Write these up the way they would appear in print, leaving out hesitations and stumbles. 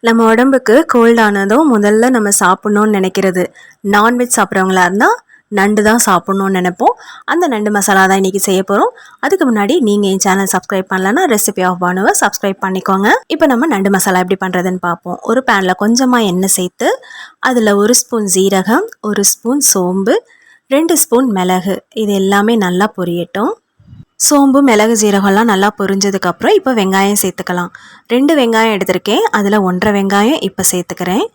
நம்ம உடம்புக்கு கோல்ட் ஆனதும் முதல்ல நம்ம சாப்பிட்ணுன்னு நினைக்கிறது நான்வெஜ் சாப்பிட்றவங்களா இருந்தால் நண்டு தான் சாப்பிட்ணுன்னு நினைப்போம். அந்த நண்டு மசாலா தான் இன்றைக்கி செய்ய போகிறோம். அதுக்கு முன்னாடி நீங்கள் என் சேனல் சப்ஸ்கிரைப் பண்ணலன்னா ரெசிபி ஆஃப் பானுவை சப்ஸ்கிரைப் பண்ணிக்கோங்க. இப்போ நம்ம நண்டு மசாலா எப்படி பண்ணுறதுன்னு பார்ப்போம். ஒரு பேனில் கொஞ்சமாக எண்ணெய் சேர்த்து அதில் 1 ஸ்பூன் ஜீரகம், 1 ஸ்பூன் சோம்பு, 2 ஸ்பூன் மிளகு, இது எல்லாமே நல்லா பொரியட்டும். சோம்பு, மிளகு, ஜீரகம்லாம் நல்லா பொரிஞ்சதுக்கப்புறம் இப்போ வெங்காயம் சேர்த்துக்கலாம். 2 வெங்காயம் எடுத்திருக்கேன். அதில் 1.5 வெங்காயம் இப்போ சேர்த்துக்கிறேன்.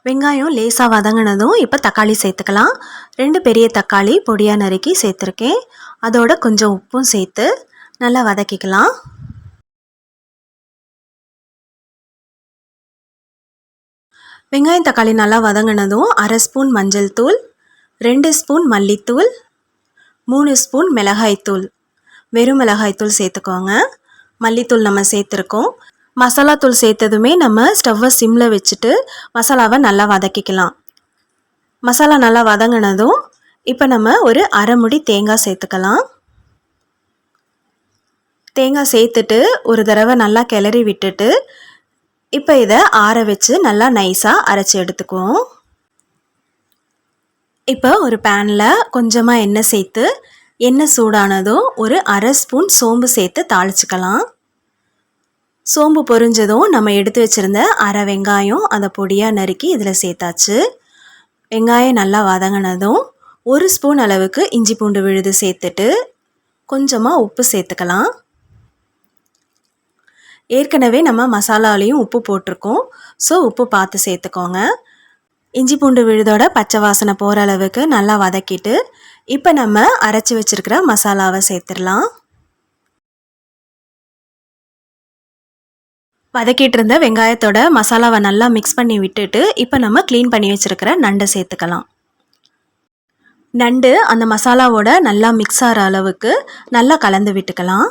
வெங்காயம் லேசாக வதங்கினதும் இப்போ தக்காளி சேர்த்துக்கலாம். 2 பெரிய தக்காளி பொடியாக நறுக்கி சேர்த்துருக்கேன். அதோட கொஞ்சம் உப்பும் சேர்த்து நல்லா வதக்கிக்கலாம். வெங்காயம் தக்காளி நல்லா வதங்கினதும் 1/2 ஸ்பூன் மஞ்சள் தூள், 2 ஸ்பூன் மல்லித்தூள், 3 ஸ்பூன் மிளகாய்த்தூள், வெறும் மிளகாய்த்தூள் சேர்த்துக்கோங்க. மல்லித்தூள் நம்ம சேர்த்துருக்கோம். மசாலா தூள் சேர்த்ததுமே நம்ம ஸ்டவ்வை சிம்மில் வச்சுட்டு மசாலாவை நல்லா வதக்கிக்கலாம். மசாலா நல்லா வதங்கினதும் இப்போ நம்ம ஒரு அரை முடி தேங்காய் சேர்த்துக்கலாம். தேங்காய் சேர்த்துட்டு ஒரு தடவை நல்லா கிளறி விட்டுட்டு இப்போ இதை ஆற வச்சு நல்லா நைஸாக அரைச்சி எடுத்துக்குவோம். இப்போ ஒரு பேனில் கொஞ்சமாக எண்ணெய் சேர்த்து எண்ணெய் சூடானதும் ஒரு அரை ஸ்பூன் சோம்பு சேர்த்து தாளிச்சுக்கலாம். சோம்பு பொரிஞ்சதும் நம்ம எடுத்து வச்சுருந்த அரை வெங்காயம் அதை பொடியாக நறுக்கி இதில் சேர்த்தாச்சு. வெங்காயம் நல்லா வதங்கினதும் 1 ஸ்பூன் அளவுக்கு இஞ்சி பூண்டு விழுது சேர்த்துட்டு கொஞ்சமாக உப்பு சேர்த்துக்கலாம். ஏற்கனவே நம்ம மசாலாலையும் உப்பு போட்டிருக்கோம். ஸோ உப்பு பார்த்து சேர்த்துக்கோங்க. இஞ்சி பூண்டு விழுதோட பச்சை வாசனை போகிற அளவுக்கு நல்லா வதக்கிட்டு இப்போ நம்ம அரைச்சி வச்சுருக்கிற மசாலாவை சேர்த்துடலாம். வதக்கிட்டு இருந்த வெங்காயத்தோட மசாலாவை நல்லா மிக்ஸ் பண்ணி விட்டுட்டு இப்போ நம்ம க்ளீன் பண்ணி வச்சுருக்கிற நண்டை சேர்த்துக்கலாம். நண்டு அந்த மசாலாவோட நல்லா மிக்ஸ் ஆகிற அளவுக்கு நல்லா கலந்து விட்டுக்கலாம்.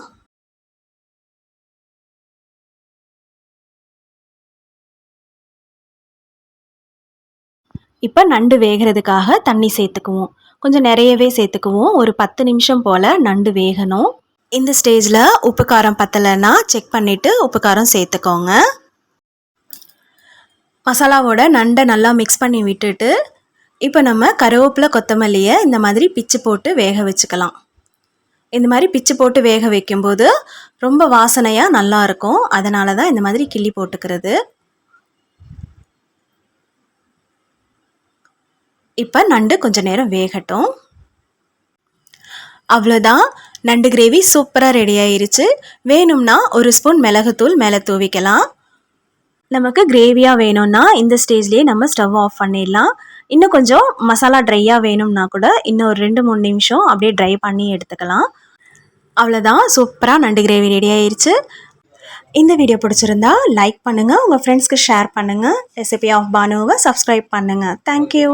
இப்போ நண்டு வேகிறதுக்காக தண்ணி சேர்த்துக்குவோம். கொஞ்சம் நிறையவே சேர்த்துக்குவோம். ஒரு 10 நிமிஷம் போல் நண்டு வேகணும். இந்த ஸ்டேஜில் உப்பு காரம் பத்தலைன்னா செக் பண்ணிவிட்டு உப்பு காரம் சேர்த்துக்கோங்க. மசாலாவோட நண்டை நல்லா மிக்ஸ் பண்ணி விட்டுட்டு இப்போ நம்ம கருவேப்பிலை, கொத்தமல்லியை இந்த மாதிரி பிச்சு போட்டு வேக வச்சுக்கலாம். இந்த மாதிரி பிச்சு போட்டு வேக வைக்கும்போது ரொம்ப வாசனையாக நல்லாயிருக்கும். அதனால தான் இந்த மாதிரி கிள்ளி போட்டுக்கிறது. இப்போ நண்டு கொஞ்சம் நேரம் வேகட்டும். அவ்வளோதான், நண்டு கிரேவி சூப்பராக ரெடி ஆயிருச்சு. வேணும்னா 1 ஸ்பூன் மிளகுத்தூள் மேலே தூவிக்கலாம். நமக்கு கிரேவியாக வேணும்னா இந்த ஸ்டேஜ்லேயே நம்ம ஸ்டவ் ஆஃப் பண்ணிடலாம். இன்னும் கொஞ்சம் மசாலா ட்ரையாக வேணும்னா கூட இன்னும் ஒரு 2-3 நிமிஷம் அப்படியே ட்ரை பண்ணி எடுத்துக்கலாம். அவ்வளோதான், சூப்பராக நண்டு கிரேவி ரெடி ஆயிருச்சு. இந்த வீடியோ பிடிச்சிருந்தா லைக் பண்ணுங்கள், உங்கள் ஃப்ரெண்ட்ஸ்க்கு ஷேர் பண்ணுங்கள். ரெசிபி ஆஃப் பானுவை சப்ஸ்கிரைப் பண்ணுங்கள். தேங்க்யூ.